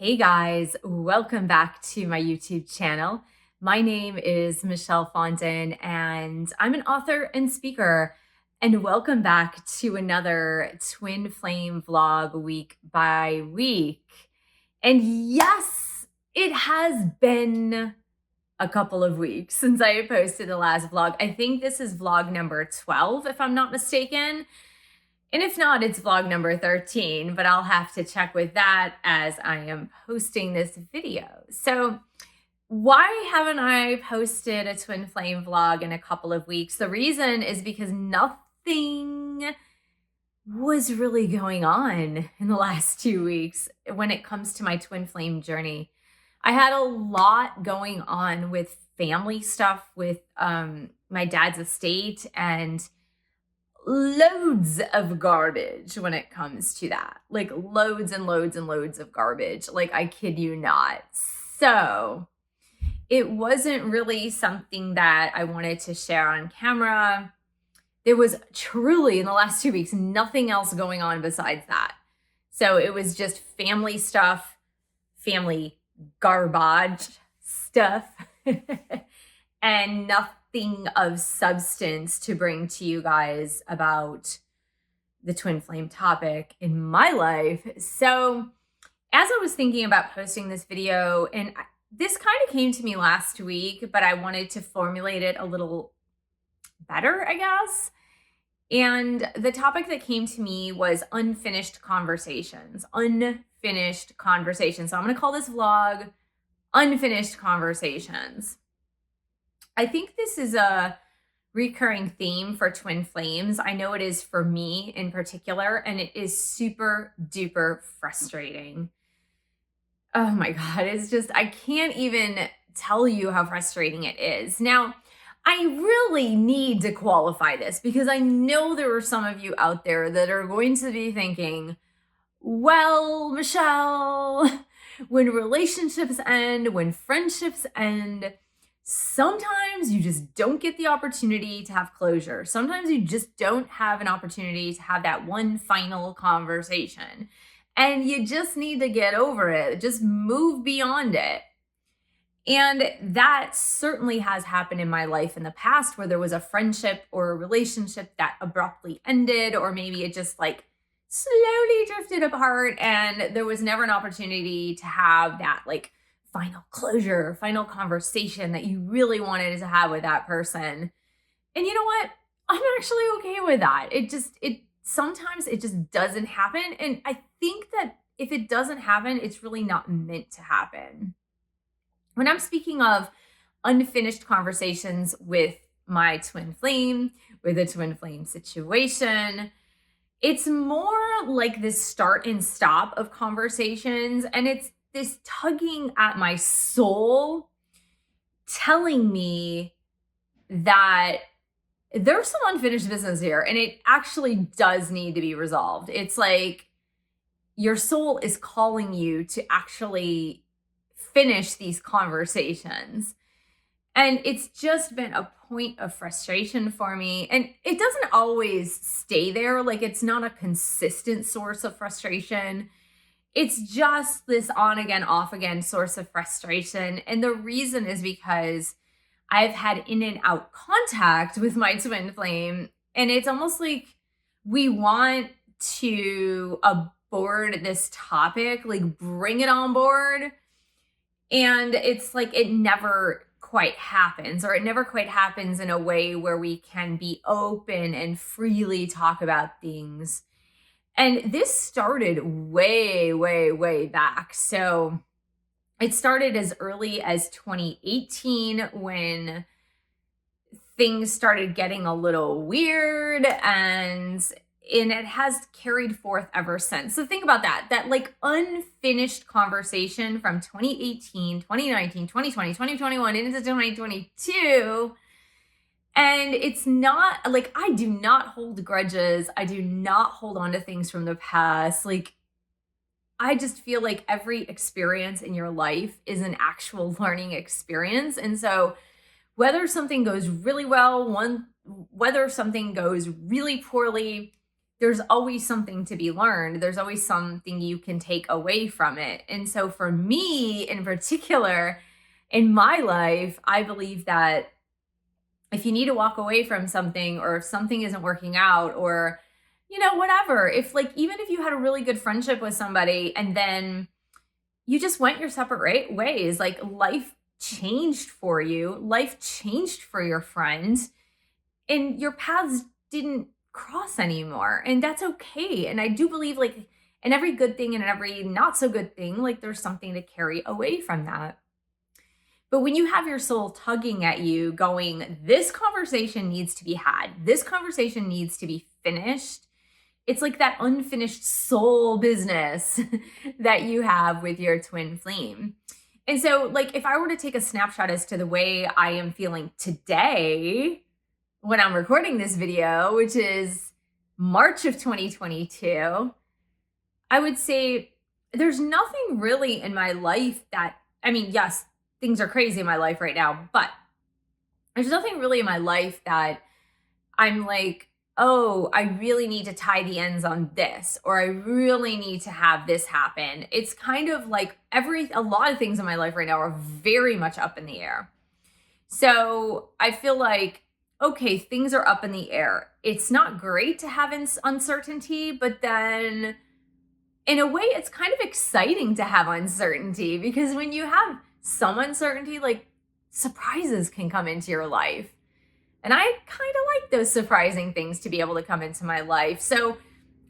Hey guys, welcome back to my YouTube channel. My name is Michelle Fondin and I'm an author and speaker. And welcome back to another Twin Flame vlog week by week. And yes, it has been a couple of weeks since I posted the last vlog. I think this is vlog number 12, if I'm not mistaken. And if not, it's vlog number 13, but I'll have to check with that as I am posting this video. So why haven't I posted a twin flame vlog in a couple of weeks? The reason is because nothing was really going on in the last 2 weeks when it comes to my twin flame journey. I had a lot going on with family stuff, with my dad's estate, and loads of garbage when it comes to that. Like loads and loads and loads of garbage. Like, I kid you not. So it wasn't really something that I wanted to share on camera. There was truly, in the last 2 weeks, nothing else going on besides that. So it was just family stuff, family garbage stuff, and nothing of substance to bring to you guys about the twin flame topic in my life. So as I was thinking about posting this video, and this kind of came to me last week, but I wanted to formulate it a little better, I guess. And the topic that came to me was unfinished conversations. Unfinished conversations. So I'm going to call this vlog Unfinished Conversations. I think this is a recurring theme for twin flames. I know it is for me in particular, and it is super duper frustrating. Oh my God, it's just, I can't even tell you how frustrating it is. Now, I really need to qualify this because I know there are some of you out there that are going to be thinking, well, Michelle, when relationships end, when friendships end, sometimes you just don't get the opportunity to have closure. Sometimes you just don't have an opportunity to have that one final conversation. And you just need to get over it. Just move beyond it. And that certainly has happened in my life in the past, where there was a friendship or a relationship that abruptly ended, or maybe it just like slowly drifted apart and there was never an opportunity to have that like final closure, final conversation that you really wanted to have with that person. And you know what? I'm actually okay with that. Sometimes it just doesn't happen. And I think that if it doesn't happen, it's really not meant to happen. When I'm speaking of unfinished conversations with my twin flame, with a twin flame situation, it's more like this start and stop of conversations. And it's this tugging at my soul, telling me that there's some unfinished business here and it actually does need to be resolved. It's like your soul is calling you to actually finish these conversations. And it's just been a point of frustration for me. And it doesn't always stay there. Like, it's not a consistent source of frustration. It's just this on again, off again source of frustration. And the reason is because I've had in and out contact with my twin flame. And it's almost like we want to aboard this topic, like bring it on board. And it's like it never quite happens, or it never quite happens in a way where we can be open and freely talk about things. And this started way, way, way back. So it started as early as 2018 when things started getting a little weird, and it has carried forth ever since. So think about that like unfinished conversation from 2018, 2019, 2020, 2021 into 2022. And it's not like, I do not hold grudges. I do not hold on to things from the past. Like, I just feel like every experience in your life is an actual learning experience. And so whether something goes really well, whether something goes really poorly, there's always something to be learned. There's always something you can take away from it. And so for me in particular, in my life, I believe that if you need to walk away from something, or if something isn't working out, or, whatever, if like, even if you had a really good friendship with somebody and then you just went your separate ways, like life changed for you, life changed for your friends, and your paths didn't cross anymore. And that's okay. And I do believe, like, in every good thing and in every not so good thing, like there's something to carry away from that. But when you have your soul tugging at you, going, this conversation needs to be had, this conversation needs to be finished, it's like that unfinished soul business that you have with your twin flame. And so, like, if I were to take a snapshot as to the way I am feeling today, when I'm recording this video, which is March of 2022, I would say there's nothing really in my life that, yes, things are crazy in my life right now, but there's nothing really in my life that I'm like, oh, I really need to tie the ends on this, or I really need to have this happen. It's kind of like a lot of things in my life right now are very much up in the air. So I feel like, okay, things are up in the air. It's not great to have uncertainty, but then in a way, it's kind of exciting to have uncertainty, because when you have some uncertainty, like, surprises can come into your life. And I kind of like those surprising things to be able to come into my life. So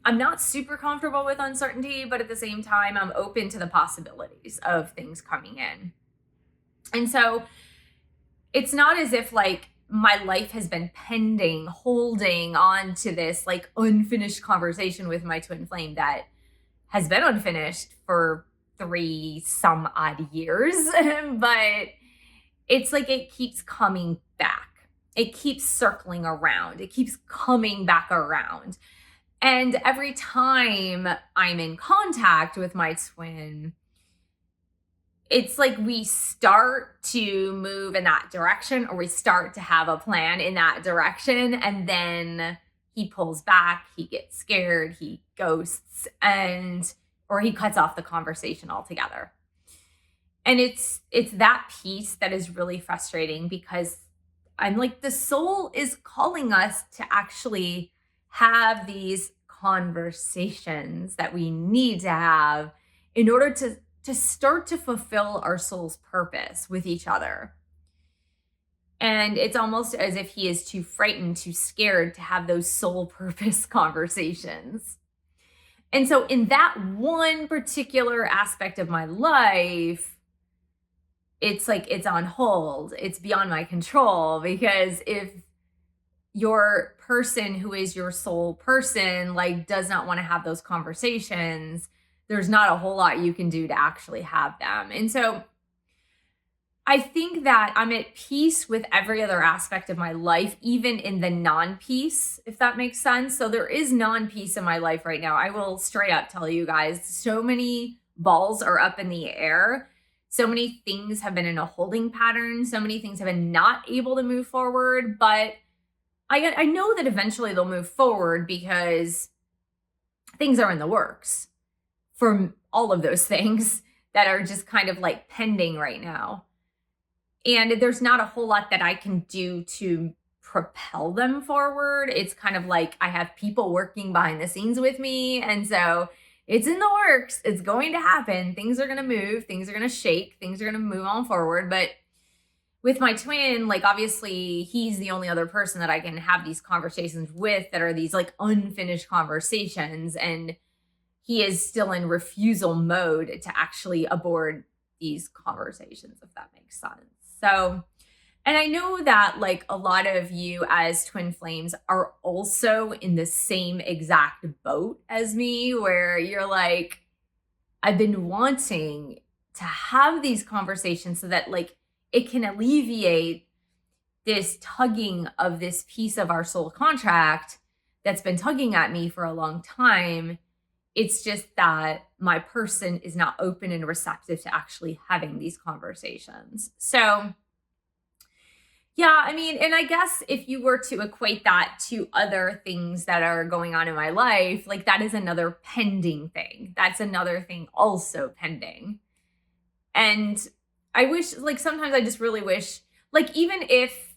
I'm not super comfortable with uncertainty, but at the same time, I'm open to the possibilities of things coming in. And so it's not as if like my life has been pending, holding on to this like unfinished conversation with my twin flame that has been unfinished for 3 some odd years. But it's like it keeps coming back. It keeps circling around. It keeps coming back around. And every time I'm in contact with my twin, it's like we start to move in that direction, or we start to have a plan in that direction. And then he pulls back, he gets scared, he ghosts, or he cuts off the conversation altogether. And it's that piece that is really frustrating, because I'm like, the soul is calling us to actually have these conversations that we need to have in order to start to fulfill our soul's purpose with each other. And it's almost as if he is too frightened, too scared to have those soul purpose conversations. And so in that one particular aspect of my life, it's like it's on hold. It's beyond my control, because if your person who is your soul person like does not want to have those conversations, there's not a whole lot you can do to actually have them. And so I think that I'm at peace with every other aspect of my life, even in the non-peace, if that makes sense. So there is non-peace in my life right now. I will straight up tell you guys, so many balls are up in the air. So many things have been in a holding pattern. So many things have been not able to move forward. But I know that eventually they'll move forward, because things are in the works for all of those things that are just kind of like pending right now. And there's not a whole lot that I can do to propel them forward. It's kind of like I have people working behind the scenes with me. And so it's in the works. It's going to happen. Things are going to move. Things are going to shake. Things are going to move on forward. But with my twin, like, obviously he's the only other person that I can have these conversations with that are these like unfinished conversations. And he is still in refusal mode to actually abort these conversations, if that makes sense. So, and I know that like a lot of you as twin flames are also in the same exact boat as me, where you're like, I've been wanting to have these conversations so that like it can alleviate this tugging of this piece of our soul contract that's been tugging at me for a long time. It's just that my person is not open and receptive to actually having these conversations. So Yeah, I mean, and I guess if you were to equate that to other things that are going on in my life, like that is another pending thing. That's another thing also pending. And I wish, like, sometimes I just really wish, like, even if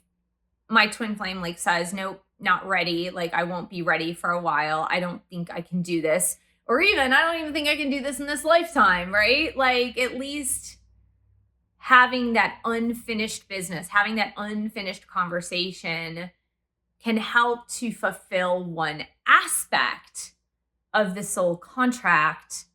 my twin flame, like, says, nope, not ready, like, I won't be ready for a while. I don't think I can do this. Or even, I don't even think I can do this in this lifetime, right? Like, at least having that unfinished business, having that unfinished conversation can help to fulfill one aspect of the soul contract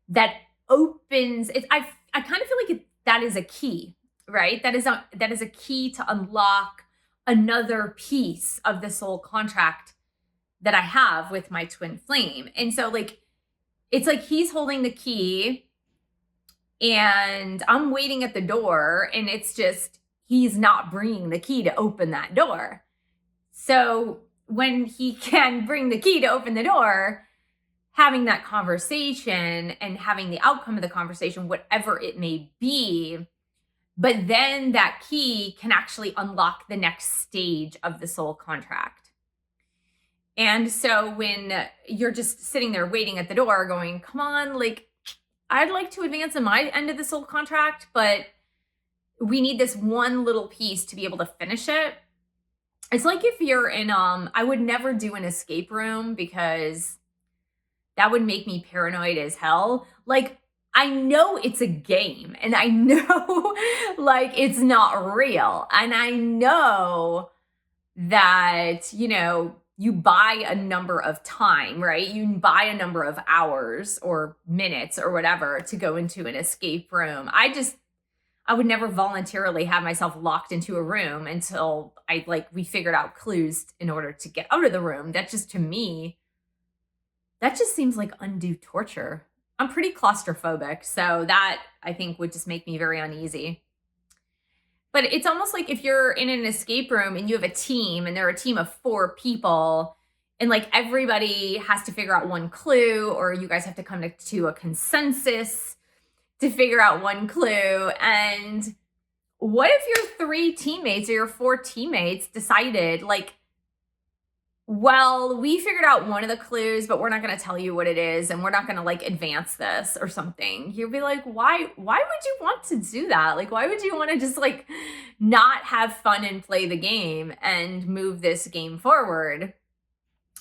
that opens it. I kind of feel like that is a key, right? That is a key to unlock another piece of the soul contract that I have with my twin flame. And so, like, it's like he's holding the key and I'm waiting at the door, and it's just he's not bringing the key to open that door. So when he can bring the key to open the door, having that conversation and having the outcome of the conversation, whatever it may be, but then that key can actually unlock the next stage of the soul contract. And so when you're just sitting there waiting at the door going, come on, like, I'd like to advance in my end of the soul contract, but we need this one little piece to be able to finish it. It's like if you're in, I would never do an escape room because that would make me paranoid as hell. Like, I know it's a game and I know like it's not real. And I know that, you buy a number of time, right? You buy a number of hours or minutes or whatever to go into an escape room. I would never voluntarily have myself locked into a room until we figured out clues in order to get out of the room. That just, to me, that just seems like undue torture. I'm pretty claustrophobic, so that I think would just make me very uneasy. But it's almost like if you're in an escape room and you have a team and they're a team of 4 people and like everybody has to figure out one clue, or you guys have to come to a consensus to figure out one clue. And what if your 3 teammates or your 4 teammates decided, like, well, we figured out one of the clues, but we're not going to tell you what it is, and we're not going to like advance this or something. You'll be like, why would you want to do that? Like, why would you want to just like not have fun and play the game and move this game forward?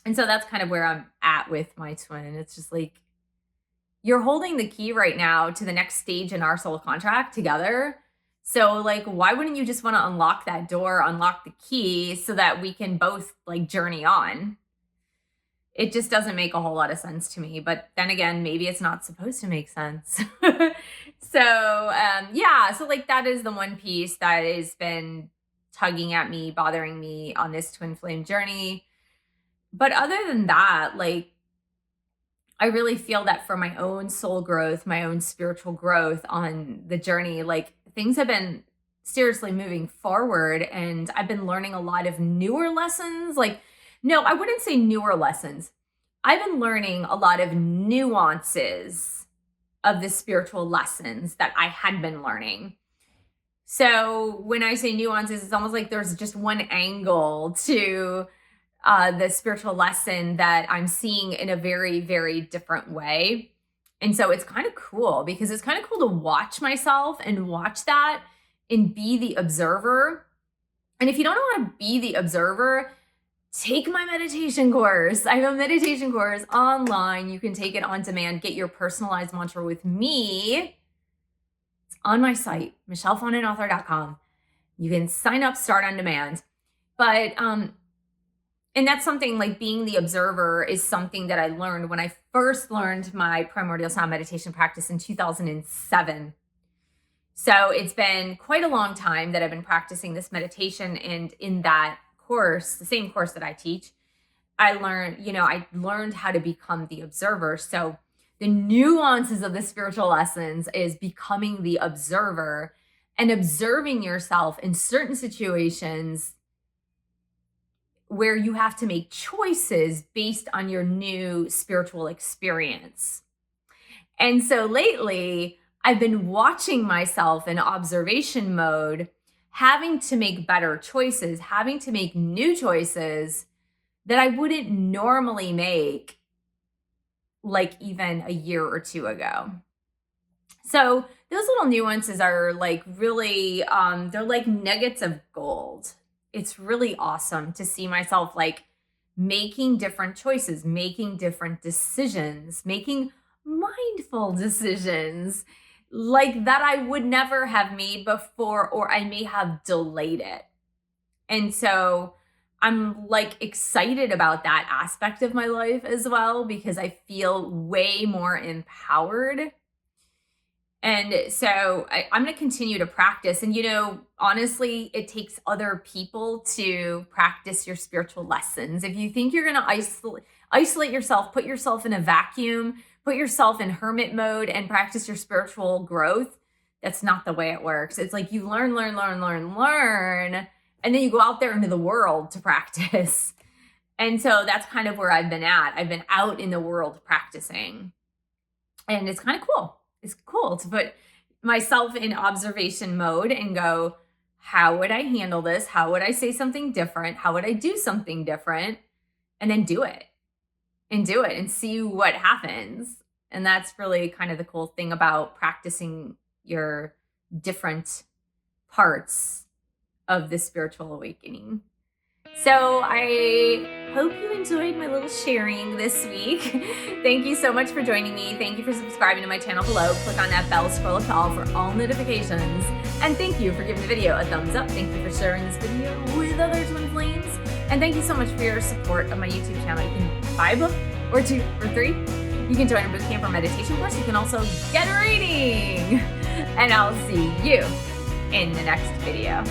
And so that's kind of where I'm at with my twin. It's just like, you're holding the key right now to the next stage in our soul contract together. So like, why wouldn't you just want to unlock that door, unlock the key so that we can both like journey on? It just doesn't make a whole lot of sense to me. But then again, maybe it's not supposed to make sense. So like that is the one piece that has been tugging at me, bothering me on this twin flame journey. But other than that, like, I really feel that for my own soul growth, my own spiritual growth on the journey, like, things have been seriously moving forward, and I've been learning a lot of newer lessons. Like, no, I wouldn't say newer lessons. I've been learning a lot of nuances of the spiritual lessons that I had been learning. So when I say nuances, it's almost like there's just one angle to the spiritual lesson that I'm seeing in a very, very different way. And so it's kind of cool because it's kind of cool to watch myself and watch that and be the observer. And if you don't know how to be the observer, take my meditation course. I have a meditation course online. You can take it on demand. Get your personalized mantra with me. It's on my site, michellefondinauthor.com. You can sign up, start on demand. But and that's something, like, being the observer is something that I learned when I first learned my primordial sound meditation practice in 2007. So it's been quite a long time that I've been practicing this meditation. And in that course, the same course that I teach, I learned how to become the observer. So the nuances of the spiritual lessons is becoming the observer and observing yourself in certain situations where you have to make choices based on your new spiritual experience. And so lately, I've been watching myself in observation mode, having to make better choices, having to make new choices that I wouldn't normally make like even a year or two ago. So those little nuances are like really, they're like nuggets of gold. It's really awesome to see myself like making different choices, making different decisions, making mindful decisions like that I would never have made before, or I may have delayed it. And so I'm like excited about that aspect of my life as well, because I feel way more empowered. And so I'm going to continue to practice. And, honestly, it takes other people to practice your spiritual lessons. If you think you're going to isolate yourself, put yourself in a vacuum, put yourself in hermit mode and practice your spiritual growth, that's not the way it works. It's like you learn, and then you go out there into the world to practice. And so that's kind of where I've been at. I've been out in the world practicing. And it's kind of cool. It's cool to put myself in observation mode and go, how would I handle this? How would I say something different? How would I do something different? And then do it and see what happens. And that's really kind of the cool thing about practicing your different parts of the spiritual awakening. So I hope you enjoyed my little sharing this week. Thank you so much for joining me. Thank you for subscribing to my channel below. Click on that bell scroll to all for all notifications. And thank you for giving the video a thumbs up. Thank you for sharing this video with other twin flames. And thank you so much for your support of my YouTube channel. You can buy a book or 2 or 3. You can join a bootcamp or meditation course. You can also get a reading. And I'll see you in the next video.